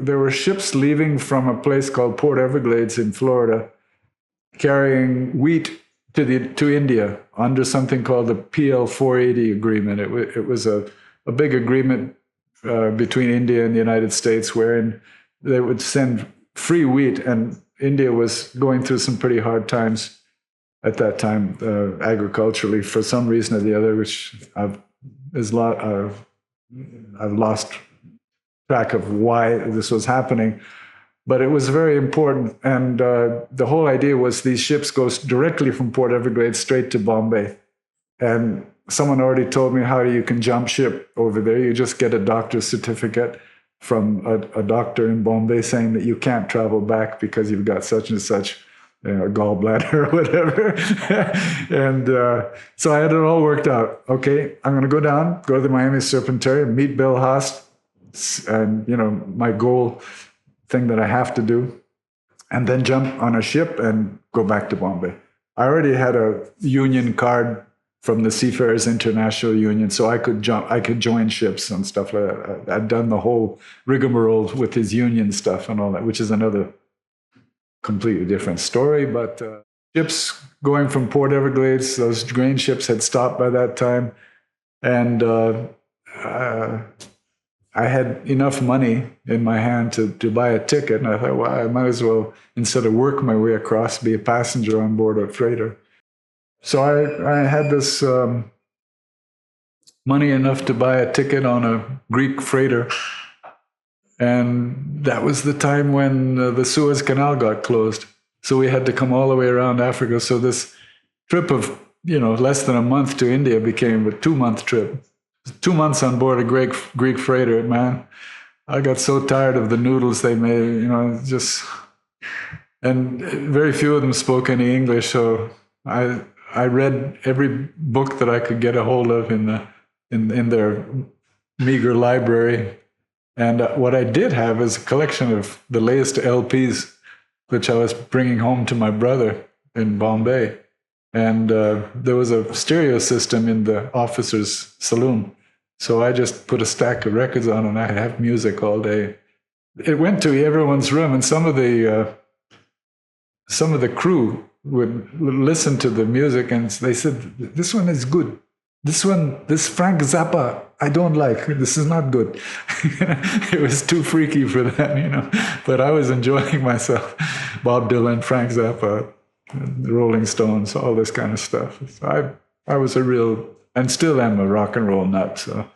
there were ships leaving from a place called Port Everglades in Florida, carrying wheat to India under something called the PL 480 agreement. It was a big agreement between India and the United States, wherein they would send free wheat, and India was going through some pretty hard times at that time, agriculturally, for some reason or the other, which I've lost track of why this was happening. But it was very important, and the whole idea was these ships go directly from Port Everglades straight to Bombay. And someone already told me how you can jump ship over there. You just get a doctor's certificate from a doctor in Bombay saying that you can't travel back because you've got such and such gallbladder or whatever. And so I had it all worked out. Okay, I'm going to go down, go to the Miami Serpentarium, meet Bill Haas, and my goal thing that I have to do, and then jump on a ship and go back to Bombay. I already had a union card from the Seafarers International Union, so I could join ships and stuff like that. I'd done the whole rigmarole with his union stuff and all that, which is another completely different story. But ships going from Port Everglades, those grain ships had stopped by that time, and I had enough money in my hand to buy a ticket, and I thought, well, I might as well, instead of work my way across, be a passenger on board a freighter. So I had this money enough to buy a ticket on a Greek freighter, and that was the time when the Suez Canal got closed. So we had to come all the way around Africa. So this trip of less than a month to India became a 2-month trip. 2 months on board a Greek freighter, man. I got so tired of the noodles they made, and very few of them spoke any English. So I read every book that I could get a hold of in their meager library. And what I did have is a collection of the latest LPs, which I was bringing home to my brother in Bombay. And there was a stereo system in the officer's saloon. So I just put a stack of records on and I'd have music all day. It went to everyone's room, and some of the crew would listen to the music and they said, this one is good. This Frank Zappa, I don't like. This is not good. It was too freaky for them, But I was enjoying myself. Bob Dylan, Frank Zappa, the Rolling Stones, all this kind of stuff. So I was a real, and still am a rock and roll nut. So